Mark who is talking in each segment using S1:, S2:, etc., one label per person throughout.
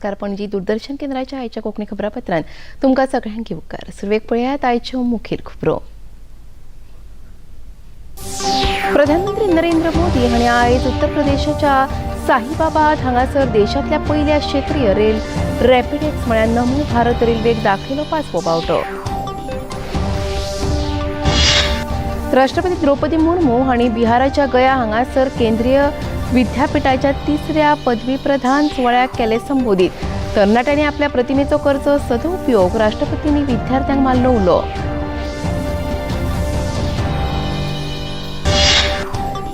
S1: नमस्कार पणजी दूरदर्शन केंद्राच्या आयच्या कोंकणी खबरापत्रांत तुमकां सगळ्यांक उपकार. सुरवेक पळयात आयच्यो मुखेल खबरो. प्रधानमंत्री नरेंद्र मोदी हांणी आयज उत्तर प्रदेशाच्या साहिबाबाद हांगासर देशांतल्या पयल्या क्षेत्रीय रेल रॅपिड एक्स म्हळ्यार नमो भारत रेल्वेक दाखयलो 5वो पावटो. राष्ट्रपती द्रौपदी मुर्मू हांणी बिहाराच्या गया हांगासर केंद्रीय विद्यापीठाच्या 3ऱ्या पदवी प्रदान सुवाळ्याक केले संबोधीत. तरणाट्यांनी आपल्या प्रतिमेचो करचो सदुपयोग राष्ट्रपतींनी विद्यार्थ्यांक मारलो उलो.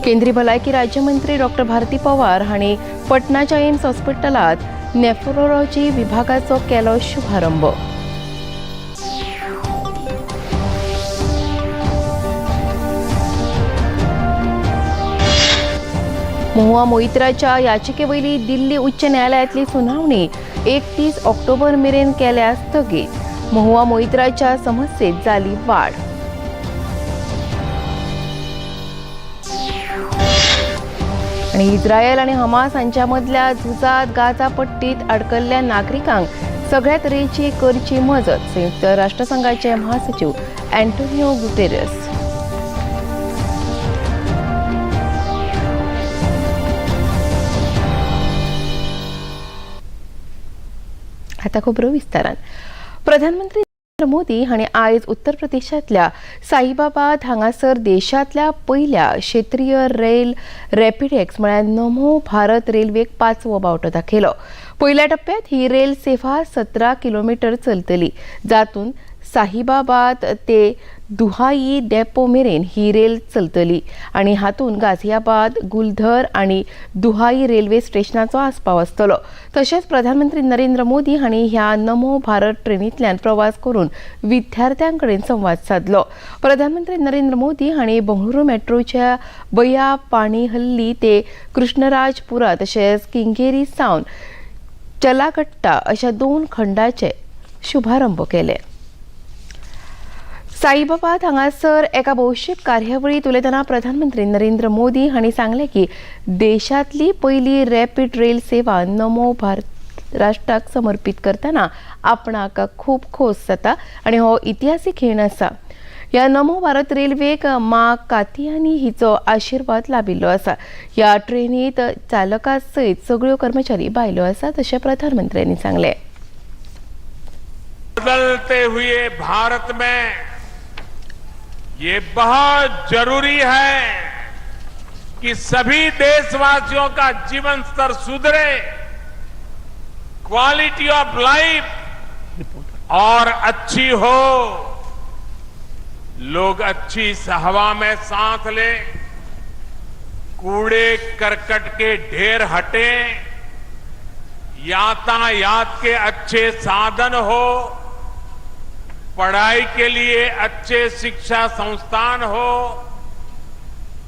S1: केंद्रीय भलायकी राज्यमंत्री डॉ. भारती पवार हांणी पटनाच्या एम्स हॉस्पिटलांत नेफ्रोलॉजी विभागाचो केलो शुभारंभ. महुआ मोइत्राच्या याचिकेवयली दिल्ली उच्च न्यायालयातली सुनावणी 31 ऑक्टोबर मेरेन केल्या स्थगीत. महुआ मोइत्राच्या समस्येत जाली वाड. आणि इस्रायल आणि हमास हांच्या मदल्या झुजात गाझा पट्टीत अडकल्ल्या नागरिकांक सगळ्या तरेची करची मजत. संयुक्त राष्ट्रसंघाचे महासचिव अँटोनियो गुटेरस. आता खबरो विस्तारान. प्रधानमंत्री नरेंद्र मोदी हांणी आयज उत्तर प्रदेशांतल्या साईबाबाद हांगासर देशांतल्या पयल्या क्षेत्रीय रेल रॅपिड एक्स म्हळ्यार नमो भारत रेल्वेक 5वो पावटो दाखयलो. पयल्या टप्प्यात ही रेल सेवा 17 किलोमीटर चलतली, जातून साहिबाबाद ते दुहाई डेपो मेरेन ही रेल चलतली आणि हातून गाझियाबाद, गुलधर आणि दुहाई रेल्वे स्टेशनाचो आस्पाव आसतलो. तशेंच प्रधानमंत्री नरेंद्र मोदी हांणी ह्या नमो भारत ट्रेनींतल्यान प्रवास करून विद्यार्थ्यांकडेन संवाद साधलो. प्रधानमंत्री नरेंद्र मोदी हांणी बंगळुरू मेट्रोच्या बया पाणीहल्ली ते कृष्णराजपुरा तशेंच किंगेरी सावन चलागट्टा अशा 2 खंडांचे शुभारंभ केले. साईबाबाद हांगासर एका भौशीक कार्यावळीत उलयतना प्रधानमंत्री नरेंद्र मोदी हांणी सांगले की देशांतली पयली रॅपिड रेल सेवा नमो भारत राष्ट्राक समर्पित करतना आपणाक खूब खोस जाता आणि हो इतिहासीक खीण आसा. ह्या नमो भारत रेल्वेक मा कातियानी हिचो आशीर्वाद लाभिल्लो आसा. ह्या ट्रेनीत चालका सयत सगळ्यो कर्मचारी बायलो आसात अशें प्रधानमंत्र्यांनी सांगले.
S2: बदलते हुए भारत में ये बहुत जरूरी है कि सभी देशवासियों का जीवन स्तर सुधरे, क्वालिटी ऑफ लाइफ और अच्छी हो, लोग अच्छी हवा में सांस ले, कूड़े करकट के ढेर हटे, यातायात के अच्छे साधन हो, पढ़ाई के लिए अच्छे शिक्षा संस्थान हो,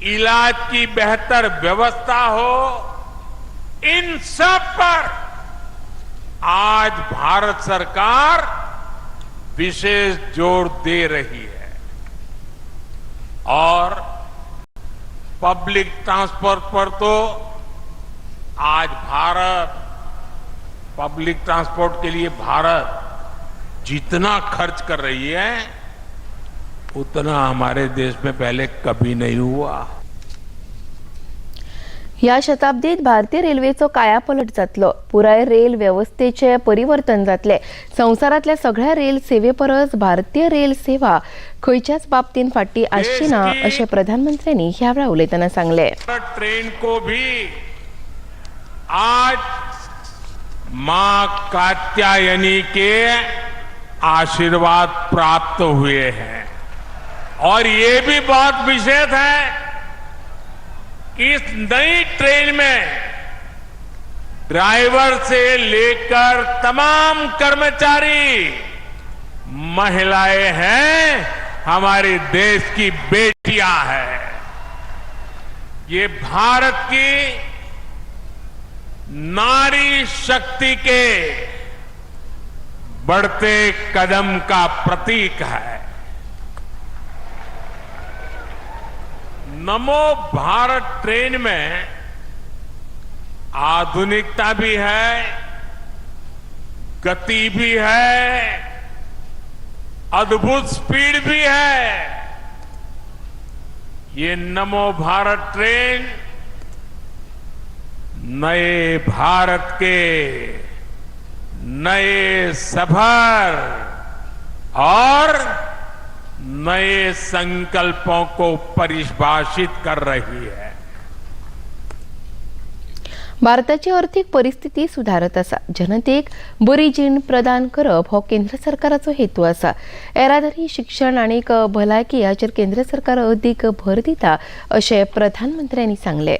S2: इलाज की बेहतर व्यवस्था हो, इन सब पर आज भारत सरकार विशेष जोर दे रही है. और पब्लिक ट्रांसपोर्ट पर तो आज भारत पब्लिक ट्रांसपोर्ट के लिए भारत जितना खर्च कर रही है उतना हमारे देश में पहले कभी नहीं हुआ.
S1: ह्या शताब्दीत भारतीय रेल्वेचो कायापलट जातलो. पुराय रेल व्यवस्थेचे परिवर्तन जातले. संवसारातल्या सगळ्या रेल सेवेपरस भारतीय रेल सेवा खंयच्याच बाबतीन फाटी आसची ना अशें प्रधानमंत्र्यांनी ह्या वेळा उलयतना सांगले.
S2: ट्रेन को भी आज मां कात्यायनी के आशीर्वाद प्राप्त हुए हैं. और ये भी बहुत विशेष है कि इस नई ट्रेन में ड्राइवर से लेकर तमाम कर्मचारी महिलाएं हैं, हमारे देश की बेटियां हैं. ये भारत की नारी शक्ति के बढ़ते कदम का प्रतीक है. नमो भारत ट्रेन में आधुनिकता भी है, गति भी है, अद्भुत स्पीड भी है। ये नमो भारत ट्रेन नए भारत के नए सफर और नए संकल्पों को परिभाषित कर रही है।
S1: भारताची आर्थिक परिस्थिती सुधारत आसा, जनतेक बरी जीण प्रदान करप हो केंद्र सरकाराचो हेतू आसा। येरादारी, शिक्षण आणि भलायकी हाचेर केंद्र सरकार अदीक भर दिता अशें प्रधानमंत्र्यांनी सांगले।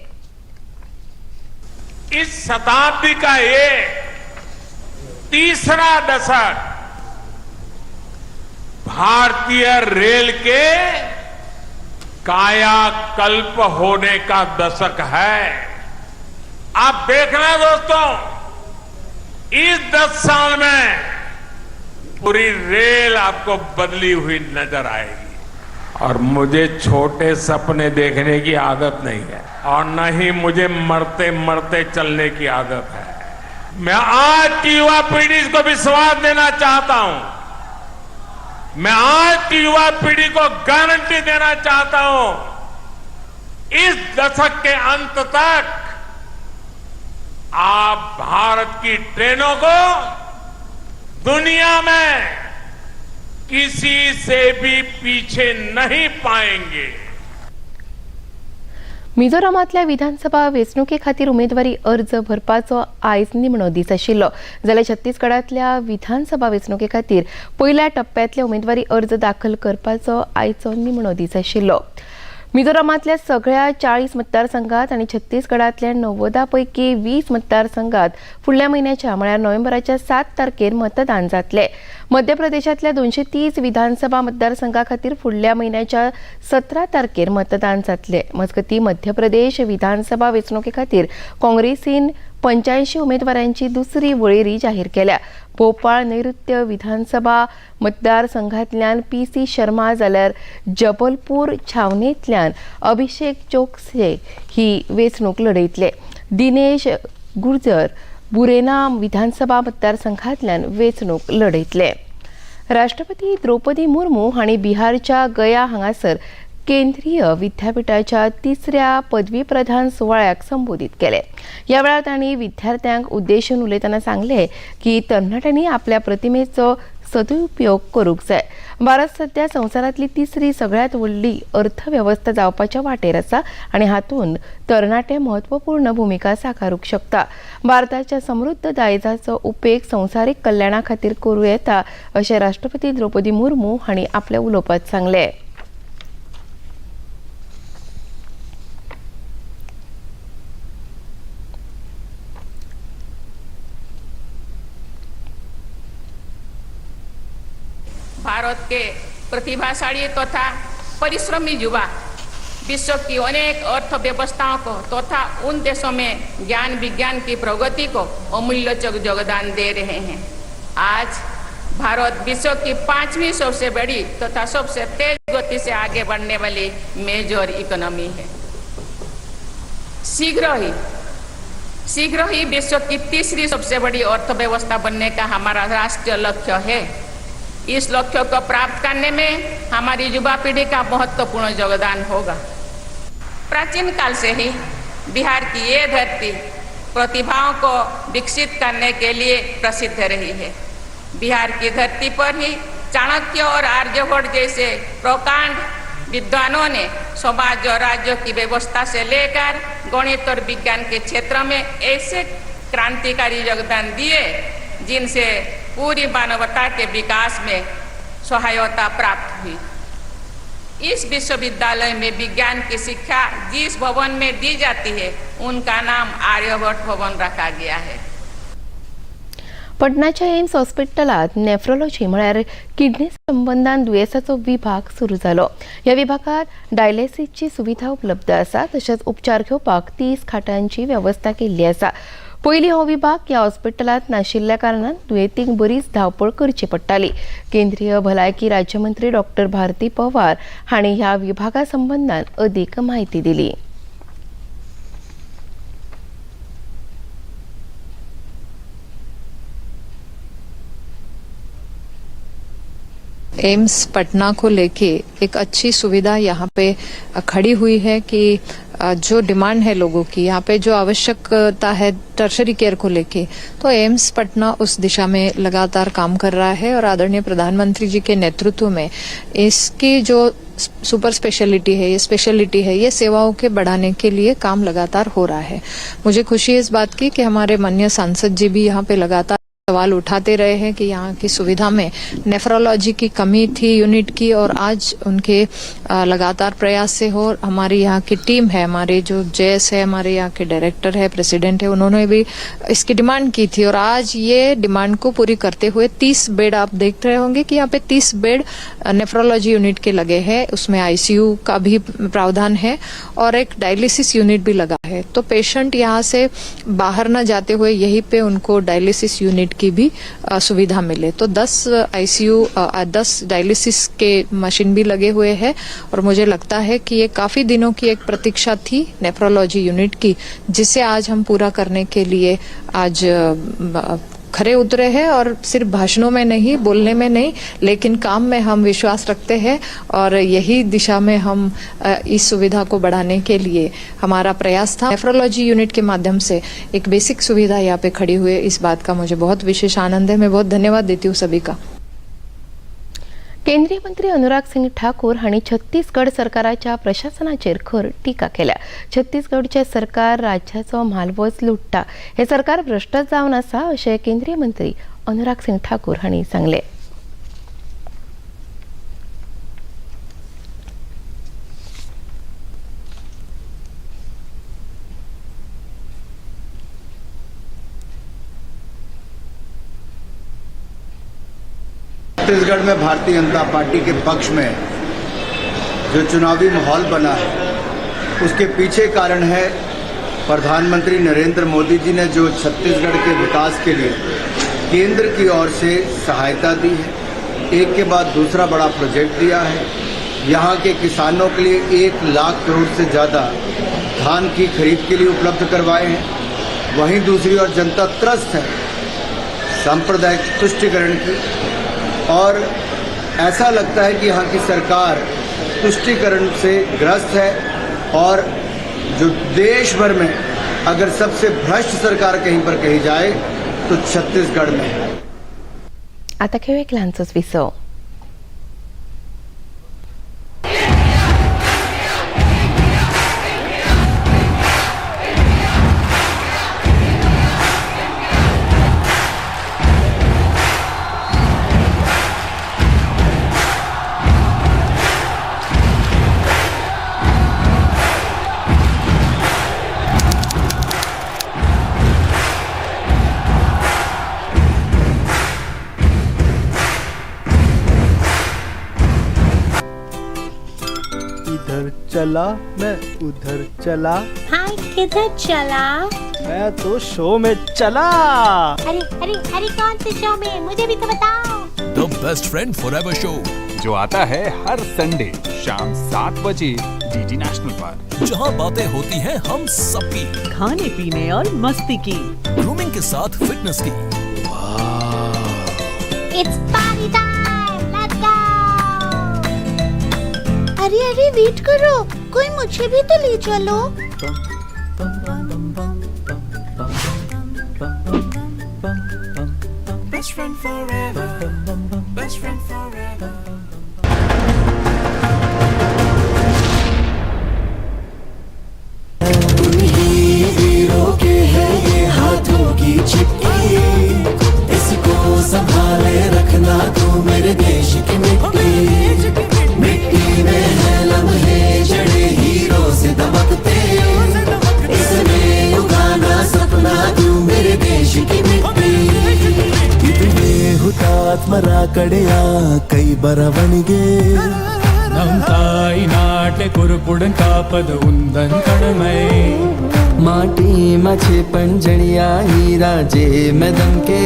S2: इस शताब्दी का ये तीसरा दशक भारतीय रेल के कायाकल्प होने का दशक है। आप देखना दोस्तों, इस 10 साल में पूरी रेल आपको बदली हुई नजर आएगी। और मुझे छोटे सपने देखने की आदत नहीं है और न ही मुझे मरते मरते चलने की आदत है। मैं आज की युवा पीढ़ी को विश्वास देना चाहता हूं, मैं आज की युवा पीढ़ी को गारंटी देना चाहता हूं, इस दशक के अंत तक आप भारत की ट्रेनों को दुनिया में किसी से भी पीछे नहीं पाएंगे।
S1: मिझोरामांतल्या विधानसभा वेंचणुके खातीर उमेदवारी अर्ज भरपाचो आयज निमणो दीस आशिल्लो, जाल्यार छत्तीसगडांतल्या विधानसभा वेंचणुके खातीर पयल्या टप्प्यांतले उमेदवारी अर्ज दाखल करपाचो आयचो निमणो दीस आशिल्लो। मिझोरामांतल्या सगळ्या 40 मतदारसंघात आणि छत्तीसगडांतल्या 90 पैकी 20 मतदारसंघात फुडल्या म्हयन्याच्या म्हळ्यार नोव्हेंबराच्या 7 तारखेर मतदान जातले। मध्य प्रदेशातल्या 230 विधानसभा मतदारसंघा खातीर फुडल्या म्हयन्याच्या 17 तारखेर मतदान जातले। मजगतीं मध्य प्रदेश विधानसभा वेंचणुके खातीर काँग्रेसीन 85 उमेदवारांची दुसरी वळेरी जाहीर केल्या। भोपाळ नैऋत्य विधानसभा मतदारसंघांतल्यान पीसी शर्मा जाल्यार जबलपूर छावणेंतल्यान अभिषेक चोक्से ही वेंचणूक लढयतले। दिनेश गुर्जर बुरेना विधानसभा मतदारसंघांतल्यान वेंचणूक लढयतले। राष्ट्रपती द्रौपदी मुर्मू हांणी बिहारच्या गया हांगासर केंद्रीय विद्यापीठाच्या 3ऱ्या पदवी प्रदान सुवाळ्याक संबोधित केले। ह्या वेळार तांणी विद्यार्थ्यांक उद्देशून उलयतना सांगले की तरणाट्यांनी आपल्या प्रतिमेचो सदुपयोग करूंक जाय। भारत सध्या संवसारांतली 3री सगळ्यांत व्हडली अर्थवेवस्था जावपाच्या वाटेर आसा आनी हातूंत तरणाटे म्हत्वपूर्ण भूमिका साकारूंक शकता। भारताच्या समृद्ध दायजाचो उपेग संवसारीक कल्याणा खातीर करूं येता अशें राष्ट्रपती द्रौपदी मुर्मू हांणी आपल्या उलोवपांत सांगले।
S3: भारत के प्रतिभाशाली तथा परिश्रमी युवा विश्व की अनेक अर्थव्यवस्थाओं को तथा उन देशों में ज्ञान विज्ञान की प्रगति को अमूल्य योगदान दे रहे हैं। आज भारत विश्व की 5वीं सबसे बड़ी तथा सबसे तेज गति से आगे बढ़ने वाली मेजर इकोनॉमी है। शीघ्र ही विश्व की 3री सबसे बड़ी अर्थव्यवस्था बनने का हमारा राष्ट्रीय लक्ष्य है। इस लक्ष्य को प्राप्त करने में हमारी युवा पीढ़ी का महत्वपूर्ण योगदान होगा। प्राचीन काल से ही बिहार की ये धरती प्रतिभाओं को विकसित करने के लिए प्रसिद्ध रही है। बिहार की धरती पर ही चाणक्य और आर्यभट्ट जैसे प्रकांड विद्वानों ने समाज और राज्यों की व्यवस्था से लेकर गणित और विज्ञान के क्षेत्र में ऐसे क्रांतिकारी योगदान दिए जिनसे पूरी मानवता के विकास में सहायता प्राप्त हुई। इस विश्वविद्यालय में विज्ञान की शिक्षा जिस भवन में दी जाती है उनका नाम आर्यभट्ट भवन रखा गया है।
S1: पटनाच्या एम्स हॉस्पिटलात नेफ्रोलॉजी म्हळ्यार किडनी संबंधान दुयेंसाचो विभाग सुरू जालो। ह्या विभागात डायलिसिसची सुविधा उपलब्ध आसा, तशेंच उपचार घेवपाक 30 खाटांची व्यवस्था केल्ली आसा। पयलीं हो विभाग ह्या हॉस्पिटलांत नाशिल्ल्या कारणान दुयेंतींक बरीच धांवपळ करची पडटाली। केंद्रीय भलायकी राज्यमंत्री डॉ. भारती पवार हांणी ह्या विभागा संबंधान अदीक म्हायती दिली।
S4: एम्स पटना को लेके एक अच्छी सुविधा यहाँ पे खड़ी हुई है कि जो डिमांड है लोगों की, यहाँ पे जो आवश्यकता है टर्शरी केयर को लेके, तो एम्स पटना उस दिशा में लगातार काम कर रहा है और आदरणीय प्रधानमंत्री जी के नेतृत्व में इसकी जो सुपर स्पेशलिटी है, ये स्पेशलिटी है, ये सेवाओं के बढ़ाने के लिए काम लगातार हो रहा है। मुझे खुशी है इस बात की कि हमारे माननीय सांसद जी भी यहाँ पे लगातार सवाल उठाते रहे हैं कि यहाँ की सुविधा में नेफ्रोलॉजी की कमी थी यूनिट की, और आज उनके लगातार प्रयास से हो। हमारी यहाँ की टीम है, हमारे जो जेएस है, हमारे यहाँ के डायरेक्टर है, प्रेसिडेंट है, उन्होंने भी इसकी डिमांड की थी और आज ये डिमांड को पूरी करते हुए 30 बेड, आप देख रहे होंगे कि यहाँ पे 30 बेड नेफ्रोलॉजी यूनिट के लगे हैं। उसमें आईसीयू का भी प्रावधान है और एक डायलिसिस यूनिट भी लगा है। तो पेशेंट यहाँ से बाहर न जाते हुए यहीं पे उनको डायलिसिस यूनिट की भी सुविधा मिले। तो 10 आईसीयू 10 डायलिसिस के मशीन भी लगे हुए हैं और मुझे लगता है कि ये काफी दिनों की एक प्रतीक्षा थी नेफ्रोलॉजी यूनिट की, जिसे आज हम पूरा करने के लिए आज खरे उतरे हैं। और सिर्फ भाषणों में नहीं, बोलने में नहीं, लेकिन काम में हम विश्वास रखते हैं और यही दिशा में हम इस सुविधा को बढ़ाने के लिए हमारा प्रयास था। नेफ्रोलॉजी यूनिट के माध्यम से एक बेसिक सुविधा यहाँ पे खड़ी हुई है, इस बात का मुझे बहुत विशेष आनंद है। मैं बहुत धन्यवाद देती हूँ सभी का।
S1: केंद्रीय मंत्री अनुराग सिंग ठाकूर हांणी छत्तीसगड सरकाराच्या प्रशासनाचेर खर टिका केल्या। छत्तीसगडचे सरकार राज्याचो म्हालवज लुटता, हे सरकार भ्रष्ट जावन आसा अशें केंद्रीय मंत्री अनुराग सिंग ठाकूर हांणी सांगले।
S5: छत्तीसगढ़ में भारतीय जनता पार्टी के पक्ष में जो चुनावी माहौल बना है, उसके पीछे कारण है प्रधानमंत्री नरेंद्र मोदी जी ने जो छत्तीसगढ़ के विकास के लिए केंद्र की ओर से सहायता दी है। एक के बाद दूसरा बड़ा प्रोजेक्ट दिया है। यहाँ के किसानों के लिए 1 लाख करोड़ से ज़्यादा धान की खरीद के लिए उपलब्ध करवाए हैं। वहीं दूसरी ओर जनता त्रस्त है सांप्रदायिक तुष्टिकरण की, और ऐसा लगता है कि यहाँ की सरकार तुष्टिकरण से ग्रस्त है। और जो देश भर में अगर सबसे भ्रष्ट सरकार कहीं पर कही जाए तो छत्तीसगढ़ में है।
S1: आता खेळ एक लहानसोच विसव।
S6: इधर चला मैं उधर चला,
S7: हाय किधर चला?
S6: मैं तो शो में चला।
S7: अरे अरे अरे कौन से शो में? मुझे भी तो बताओ।
S8: The best friend forever show,
S9: जो आता है हर संडे शाम 7 बजे डीडी नेशनल पर,
S8: जहां बातें होती हैं हम सबकी,
S10: खाने पीने और मस्ती की,
S8: ग्रूमिंग के साथ फिटनेस की।
S7: It's party time, let's go. अरे अरे वेट करो, कोई मुझे भी तो ले चलो।
S11: Best friend forever, best friend forever.
S12: Hero के है ये हाथों की चिट्ठी, इसको संभाले रखना तू मेरे देश की मिट्टी। मिट्टी में है लम्हे जड़े हीरो से दमकते, इसमें उगाना सपना तू मेरे देश की मिट्टी। ಹುತಾತ್ಮರ ಕಡೆಯ ಕೈ ಬರವಣಿಗೆ
S13: ನಮ್ ತಾಯಿ ನಾಟ್ಯ ಕುರುಪುಡನ್ ಕಾಪದ ಉಂದನ್ ಕಡಮೈ
S12: माटी मछे पंजड़िया हीरा जे मैदन के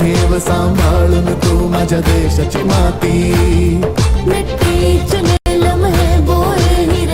S12: देव सांभाळून तू माझ्या देशाची माती। मिट्टी चले लम्हे बोए हीरे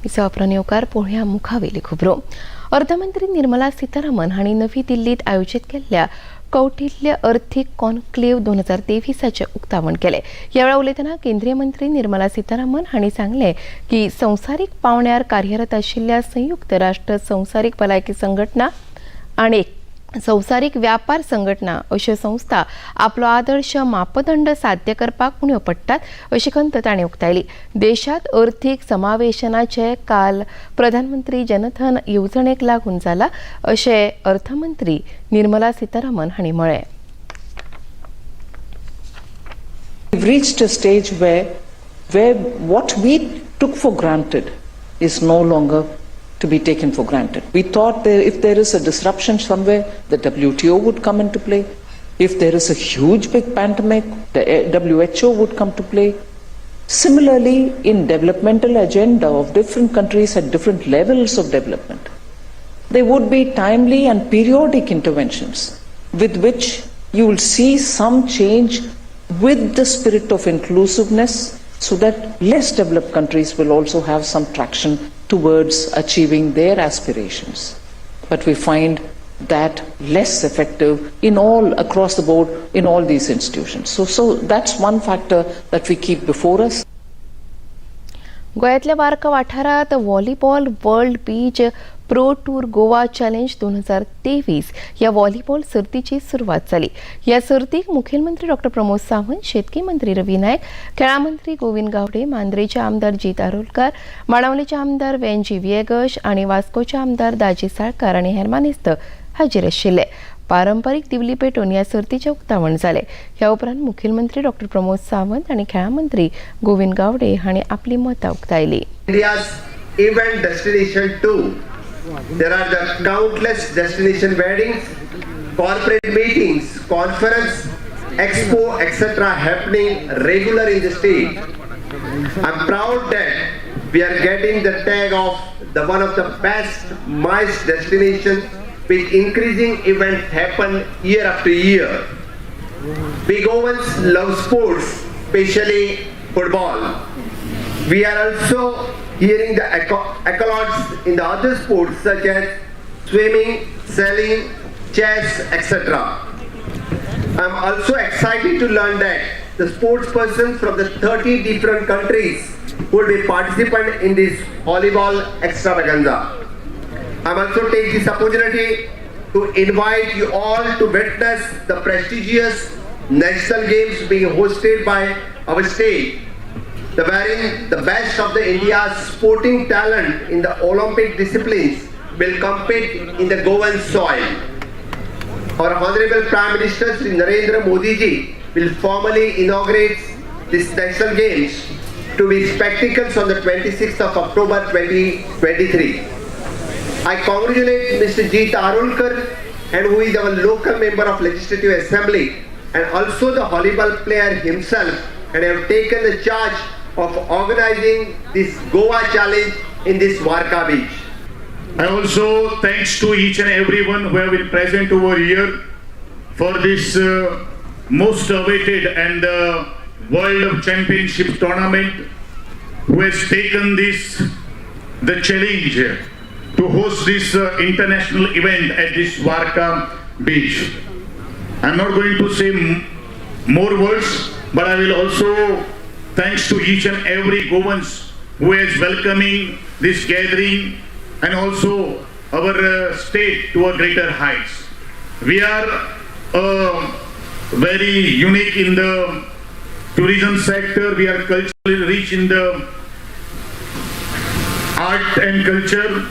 S1: दिसा उपरांत येवकार पळोवया मुखावेली खबरो. अर्थमंत्री निर्मला सीतारामन हांणी नवी दिल्लीत आयोजीत केल्ल्या कौटिल्य अर्थीक कॉन्क्लेव 2023चे उक्तावण केले. ह्या वेळार उलयतना केंद्रीय मंत्री निर्मला सीतारामन हांणी सांगले की संवसारीक पावंड्यार कार्यरत आशिल्ल्या संयुक्त राष्ट्र संवसारीक भलायकी संघटना आनी संवसारीक व्यापार संघटना अश्यो संस्था आपलो आदर्श मापदंड साध्य करपाक उण्यो पडटात अशी खंत ताणें उक्तायली. देशांत अर्थीक समावेशनाचे काल प्रधानमंत्री जनधन येवजणेक लागून जाला अशें अर्थमंत्री निर्मला सीतारामन हांणी म्हळें.
S10: We've reached a stage where what we took for granted is no longer to be taken for granted. We thought that if there is a disruption somewhere, the WTO would come into play. If there is a huge big pandemic, the WHO would come to play. Similarly, in developmental agenda of different countries at different levels of development, there would be timely and periodic interventions with which you will see some change with the spirit of inclusiveness, so that less developed countries will also have some traction towards achieving their aspirations. But we find that less effective in all across the board in all these institutions. So that's one factor that we keep before us.
S1: गोंयांतल्या वार्का वाठारांत volleyball world beach pro tour Goa challenge 2023 ह्या volleyball सर्तीची सुरवात जाली. ह्या सर्तीक मुखेलमंत्री डॉ. प्रमोद सावंत, शेतकी मंत्री रवी नायक, खेळा मंत्री गोविंद गावडे, मांद्रेचे आमदार जीत आरोलकार, माणावलेचे आमदार वेंजी वियेगश आनी वास्कोचे आमदार दाजी साळकार आनी हेर मानेस्त हाजीर आशिल्ले. पारंपारीक दिवली पेटोवन ह्या सर्तीचें उक्तावण जालें. ह्या उपरांत मुखेलमंत्री डॉ. प्रमोद सावंत आनी खेळा मंत्री गोविंद गावडे हांणी आपली मतां उक्तायली.
S5: Event destination too. There are the countless destination weddings, corporate meetings, conference, expo, etc. happening regular in the state. I'm proud that we are getting the tag of the one of the best MICE destinations, with increasing events happen year after year. Big Ovens love sports, especially football. We are also hearing the accolades in the other sports such as swimming, sailing, chess, etc. I'm also excited to learn that the sports persons from the 30 different countries will be participant in this volleyball extravaganza. I'm also take this opportunity to invite you all to witness the prestigious national games being hosted by our state. Wherein the best of the India's sporting talent in the Olympic disciplines will compete in the Goan soil. Our Honorable Prime Minister Shri Narendra Modi ji will formally inaugurate these national games to be spectacles on the 26th of October 2023. I congratulate Mr. Jeet Arulkar, and who is our local member of Legislative Assembly, and also the volleyball player himself, and have taken the charge of organizing this Goa challenge in this Varka beach.
S14: I also thanks to each and everyone who have been present over here for this most awaited and World Championship tournament, who has taken the challenge to host this international event at this Varka beach. I'm not going to say more words, but I will also thanks to each and every Goans who is welcoming this gathering and also our state to a greater heights. We are very unique in the tourism sector. We are culturally rich in the art and culture,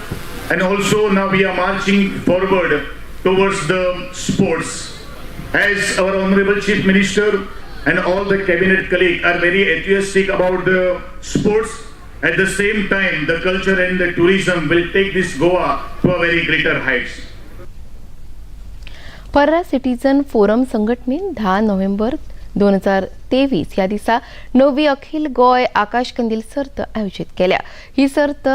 S14: and also now we are marching forward towards the sports. As our Honorable Chief Minister and all the cabinet colleagues are very enthusiastic about the sports, at the same time the culture and the tourism will take this Goa to a very greater heights.
S1: पर्रा citizen forum संघटनेन 10 November 2023 ह्या दिसा 9वी अखिल गोय आकाश कंदील सर्त आयोजित केल्या. ही सर्त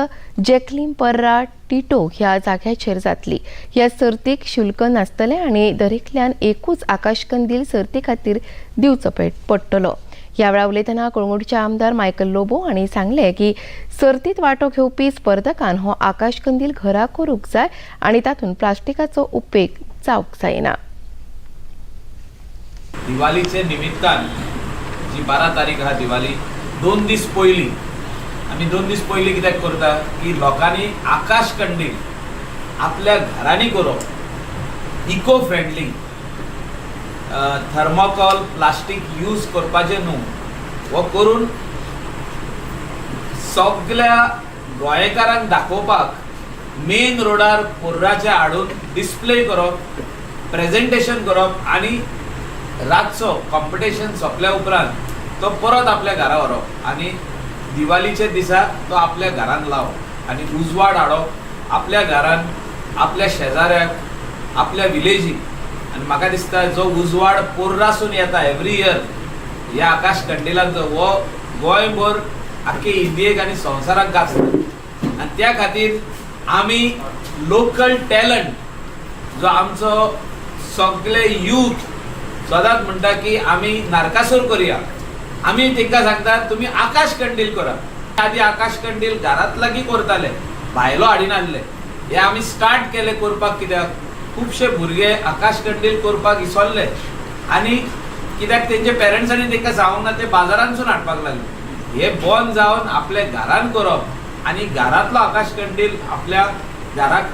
S1: जॅकलीन पर्रा टिटो ह्या जाग्याचेर जातली. ह्या सर्तीक शुल्क नासतले आनी दरेकल्यान एकूच आकाश कंदील सर्ती खातीर दिवचो पडटलो. यावेळा उलयतना कळंगूटचे आमदार मायकल लोबो हांणी सांगले की सर्तीत वांटो घेवपी स्पर्धकान हो आकाश कंदील घरा करूंक जाय आनी तातूंत प्लास्टिकाचो उपेग जावंक जायना.
S15: दिवाळीचे निमित्तान जी 12 तारीख हा दिवाळी 2 दीस पयलीं आमी 2 दीस पयलीं कित्याक करता की लोकांनी आकाश कंदील आपल्या घरांनी करप eco friendly thermocol plastic use करपाचें न्हू वो करून सगळ्या गोंयकारांक दाखोवपाक मेन रोडार पोर्राचे हाडून डिस्प्ले करप प्रेजेंटेशन करप आनी रातचो कॉम्पिटिशन सोंपल्या उपरांत तो परत आपल्या घरा व्हरप आनी दिवाळीच्या दिसा तो आपल्या घरान लावप आनी उजवाड हाडप आपल्या घरान आपल्या शेजाऱ्याक आपल्या विलेजीक आनी म्हाका दिसता जो उजवाड पोर्रासून येता एवरी इयर ह्या आकाश कंदिलाक हो गोंयभर आख्खे इंडियेक आनी संवसाराक गाजता आनी त्या खातीर आमी लोकल टॅलंट जो आमचो सगळे यूथ सदांच म्हणटा की आमी नारकासूर करया आमी तांकां सांगतात तुमी आकाश कंदील करा. आदी आकाश कंदील घरांत लागीं करताले भायलो हाडीन हाडले हे आमी स्टार्ट केले करपाक कित्याक खुबशे भुरगे आकाश कंदील करपाक विसरले आनी कित्याक तेंचे पेरंट्सांनी तांकां सांगूंक ना ते बाजारांतसून हाडपाक लागले. हे बंद जावन आपल्या घरान करप आनी घरांतलो आकाश कंदील आपल्या घराक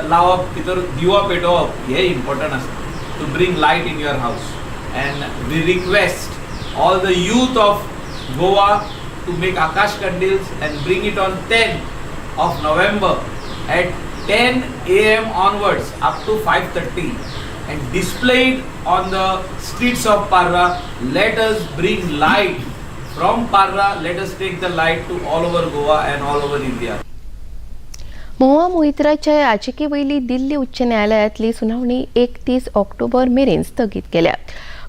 S15: लावप भितर दिवो पेटोवप हे इम्पॉर्टंट आसता to bring light in your house. And we request all the youth of Goa to make Akash Kandils and bring it on 10th of November at 10 AM onwards up to 5:30 and display it on the streets of Parra. Let us bring light from Parra. Let us take the light to all over Goa and all over India.
S1: Mahua मोहित्राच्या याचिकेवयली दिल्ली उच्च न्यायालयातली सुनावणी 31 October मेरेन स्थगीत केल्या.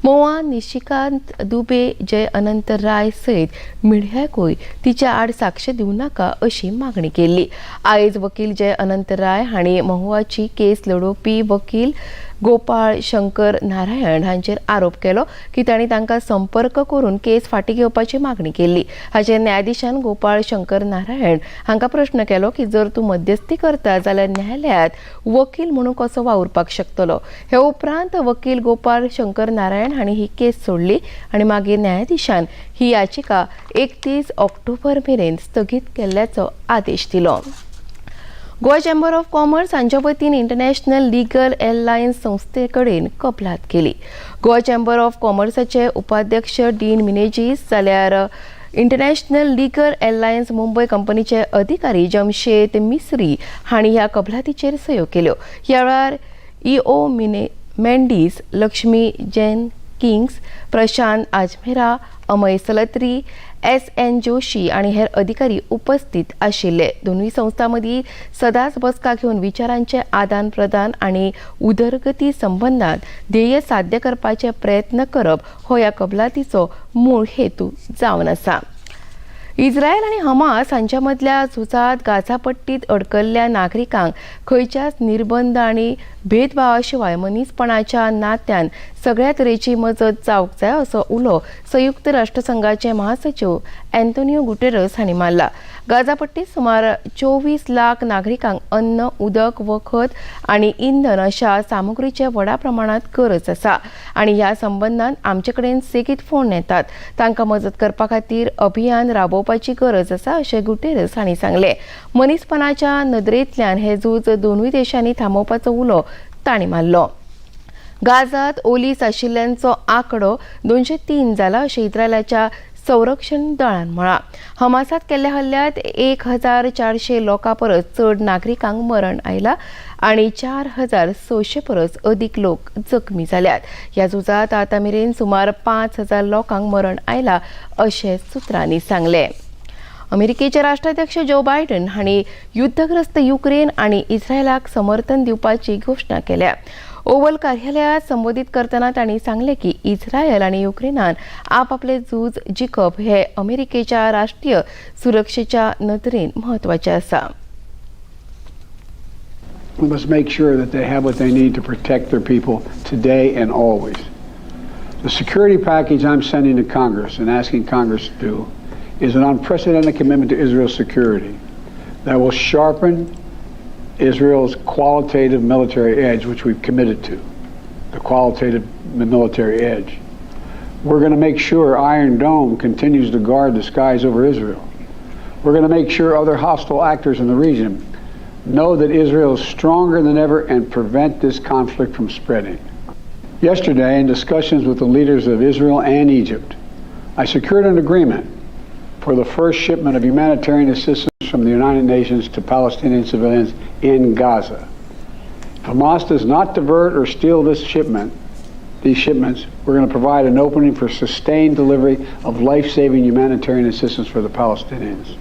S1: महुआ निशिकांत दुबे जय अनंत राय सयत मिडियाकूय तिच्या आड साक्ष दिवं नाका अशी मागणी केल्ली. आयज वकील जय अनंत राय हांणी महुआची केस लडोवपी वकील गोपाळ शंकर नारायण हांचेर आरोप केलो की तांणी तांकां संपर्क करून केस फाटीं घेवपाची मागणी केल्ली. हाचेर न्यायाधीशान गोपाळ शंकर नारायण हांकां प्रश्न केलो की जर तूं मध्यस्थी करता जाल्यार न्यायालयात वकील म्हणून कसो वावुरपाक शकतलो. हे उपरांत वकील गोपाळ शंकर नारायण हांणी ही केस सोडली आनी मागीर न्यायाधीशान ही याचिका 31 ऑक्टोबर मेरेन स्थगीत केल्ल्याचो आदेश दिलो. गोवा चेंबर ऑफ कॉमर्स हांच्या वतीन इंटरनॅशनल लीगल एलायन्स संस्थे कडेन कबलात केली. गोवा चेंबर ऑफ कॉमर्साचे उपाध्यक्ष डीन मिनेजीस जाल्यार इंटरनॅशनल लीगल एलायन्स मुंबय कंपनीचे अधिकारी जमशेद मिस्री हांणी ह्या कबलातीचेर सयो केल्यो. ह्या वेळार ईओ मेंडीस, लक्ष्मी जैन किंग्स, प्रशांत आजमेरा, अमय सलत्री, SN जोशी आणि हेर अधिकारी उपस्थित आशिल्ले. दोनूय संस्थां मदीं सदांच बसका घेवन विचारांचे आदान प्रदान आणि उदरगती संबंधात ध्येय साध्य करपाचे प्रयत्न करप हो ह्या कबलातीचो मूळ हेतू जावन आसा. इस्रायल आणि हमास हांच्या मदल्या झुजात गाझा पट्टीत अडकल्ल्या नागरिकांक खंयच्याच निर्बंध आणि भेदभावा शिवाय मनीसपणाच्या नात्यान सगळ्या तरेची मजत जावंक जाय असो उलो संयुक्त राष्ट्रसंघाचे महासचिव अँटोनियो गुटेरस हांणी मारला. गाझा पट्टीत सुमार 24 लाख नागरिकांक अन्न, उदक, वखद आणि इंधन अशा सामुग्रीचे व्हडा प्रमाणात गरज आसा आणि ह्या संबंधान आमचे कडेन सेगीत फोन येतात. तांकां मजत करपा खातीर अभियान राबोवपाची गरज आसा अशें गुटेरस हांणी सांगलें. मनीसपणाच्या नदरेंतल्यान हे झूज दोनूय देशांनी थांबोवपाचो उलो तांणी मारलो. गाझात ओलीस आशिल्ल्यांचो आंकडो 203 जाला अशें इस्रायलाच्या संरक्षण दळान म्हळां. हमासात केल्ल्या हल्ल्यांत 1400 लोकां परस चड नागरिकांक मरण आयला आणि 4600 परस अदीक लोक जखमी जाल्यात. ह्या झुजात आतां मेरेन सुमार 5000 लोकांक मरण आयला अशें सुत्रांनी सांगलें. अमेरिकेचे राष्ट्राध्यक्ष जो बायडन हांणी युद्धग्रस्त युक्रेन आणि इस्रायलाक समर्थन दिवपाची घोशणा केल्या. ओव्हल कार्यालयात संबोधित करतना तांणी सांगले की इस्रायल आणि युक्रेनान आपआपले झूज जिखप हे अमेरिकेच्या राष्ट्रीय सुरक्षेच्या नदरेन म्हत्वाचे आसा.
S16: We must make sure that they have what they need to protect their people today and always. The security package I'm sending to Congress and asking Congress to do is an unprecedented commitment to Israel's security that will sharpen Israel's qualitative military edge, which we've committed to, the qualitative military edge. We're going to make sure Iron Dome continues to guard the skies over Israel. We're going to make sure other hostile actors in the region know that Israel is stronger than ever and prevent this conflict from spreading. Yesterday, in discussions with the leaders of Israel and Egypt, I secured an agreement for the first shipment of humanitarian assistance from the United Nations to Palestinian civilians in Gaza. If Hamas does not divert or steal these shipments, we're going to provide an opening for sustained delivery of life-saving humanitarian assistance for the Palestinians.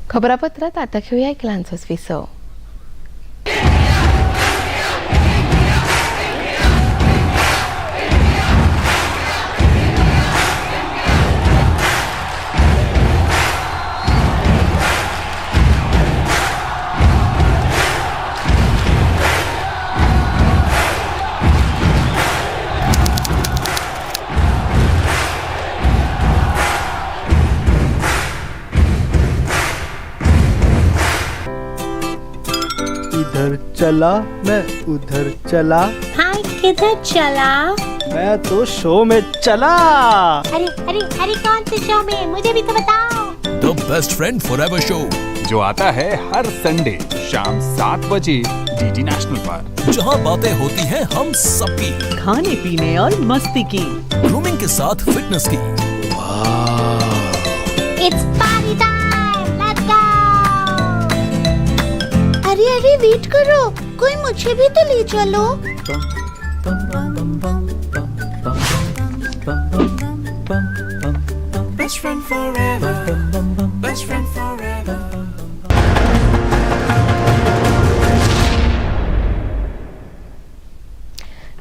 S1: खबरापत्रात आता घेऊया एक लहानसंच विसव.
S6: इधर चला मैं उधर चला.
S7: हाँ किधर चला?
S6: मैं तो शो में चला.
S7: अरे अरे अरे कौन से शो में? मुझे भी तो बताओ.
S8: The best friend forever show
S9: जो आता है हर संडे शाम 7 बजे डीडी नेशनल पर,
S8: जहां बातें होती हैं हम सबकी,
S17: खाने पीने और मस्ती की,
S8: ग्रूमिंग के साथ फिटनेस की.
S7: It's party time. Let's go. अरे अरे वेट करो, कोई मुझे भी तो ले चलो.
S11: Best friend forever. Best friend forever.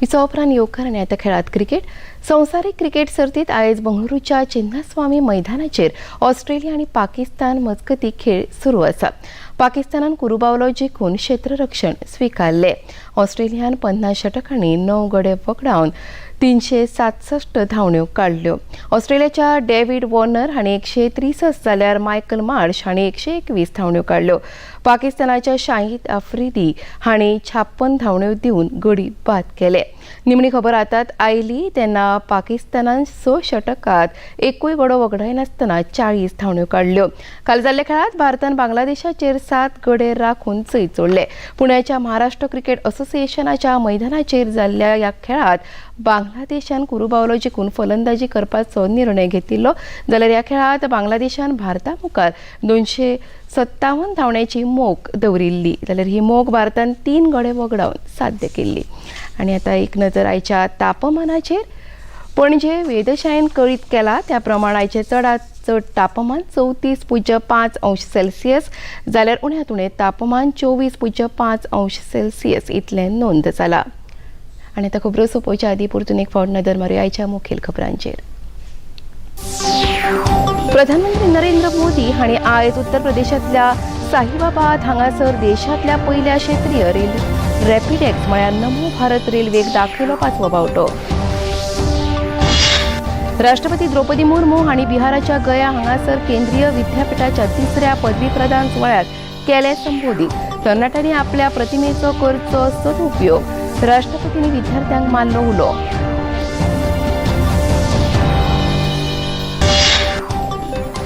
S1: विसावपरान येवकार आनी आतां खेळात क्रिकेट. संवसारीक क्रिकेट सर्तीत आयज बंगळुरूच्या चिन्नास्वामी मैदानाचेर ऑस्ट्रेलिया आनी पाकिस्तान मजगती खेळ सुरू आसा. पाकिस्तानान कुरुबावलो जिखून क्षेत्ररक्षण स्वीकारले. ऑस्ट्रेलियान 50 षटकांनी 9 गडे वगडावन 367 धांवड्यो काडल्यो. ऑस्ट्रेलियाच्या डेव्हिड वॉर्नर हांणी 163 जाल्यार मायकल मार्श हांणी 121 धांवड्यो काडल्यो. पाकिस्तानाच्या शाहीद आफ्रिदी हांणी 56 धांवड्यो दिवन गडी बाद केले. निमणी खबर हातात आयली तेन्ना पाकिस्तानान 6 षटकात एकूय गडो वगडायनासतना 40 धांवड्यो काडल्यो. काल जाल्ल्या खेळात भारतान बांगलादेशाचेर 7 गडे राखून जैत जोडले. पुण्याच्या महाराष्ट्र क्रिकेट असोसिएशनाच्या मैदानाचेर जाल्ल्या ह्या खेळात बांगलादेशान कुरुबावलो जिखून फलंदाजी करपाचो निर्णय घेतिल्लो. जाल्यार ह्या खेळात बांगलादेशान भारता मुखार 257 धांवड्याची मोख दवरिल्ली. जाल्यार ही मोख भारतान 3 गडे वगडावन साध्य केल्ली. आनी आतां एक नजर आयच्या तापमानाचेर. पणजे वेधशाळेन कळीत केला त्या प्रमाण आयचे चडांत चड तापमान 34.5 अंश सेल्सियस जाल्यार उण्यात उणें तापमान 24.5 अंश सेल्सियस इतलें नोंद जाला. आनी आतां खबरो सोंपोवच्या आदीं परतून एक फावट नदर मारूया आयच्या मुखेल खबरांचेर. प्रधानमंत्री नरेंद्र मोदी हांणी आयज उत्तर प्रदेशांतल्या साहिबाबाद हांगासर देशांतल्या पयल्या क्षेत्रीय रेल रॅपिड एक्स म्हळ्यार नमो भारत रेल्वेक दाखयलो 5वो बावटो. राष्ट्रपती द्रौपदी मुर्मू हांणी बिहाराच्या गया हांगासर केंद्रीय विद्यापीठाच्या 3ऱ्या पदवी प्रदान सुवाळ्यात केले संबोधीत. तरणाट्यांनी आपल्या प्रतिमेचो करचो सदुपयोग राष्ट्रपतींनी विद्यार्थ्यांक मारलो उलो.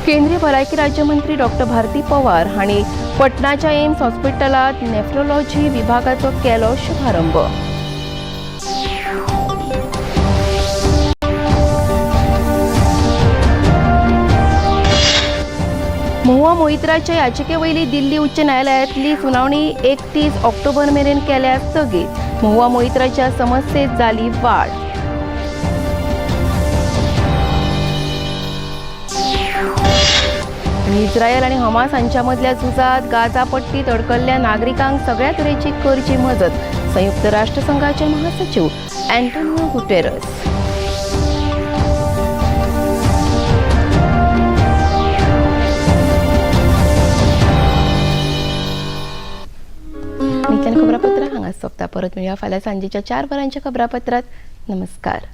S1: केंद्रीय भलायकी राज्यमंत्री डॉक्टर भारती पवार हांणी पटनाच्या एम्स हॉस्पिटलांत नेफ्रोलॉजी विभागाचो केलो शुभारंभ. महुआ मोइत्राच्या याचिकेवयली दिल्ली उच्च न्यायालयातली सुनावणी 31 ऑक्टोबर मेरेन केल्या स्थगीत. महुआ मोइत्राच्या समस्येत जाली वाड. इस्रायल आणि हमास हांच्या मदल्या झुजात गाझा पट्टीत अडकल्ल्या नागरिकांक सगळ्या तरेची करची मजत. संयुक्त राष्ट्रसंघाचे महासचिव अँटोनियो गुटेरस. खबरापत्र हांगा सोंपता. परत मेळुया फाल्यां सांजेच्या 4 वरांच्या खबरापत्रात. नमस्कार.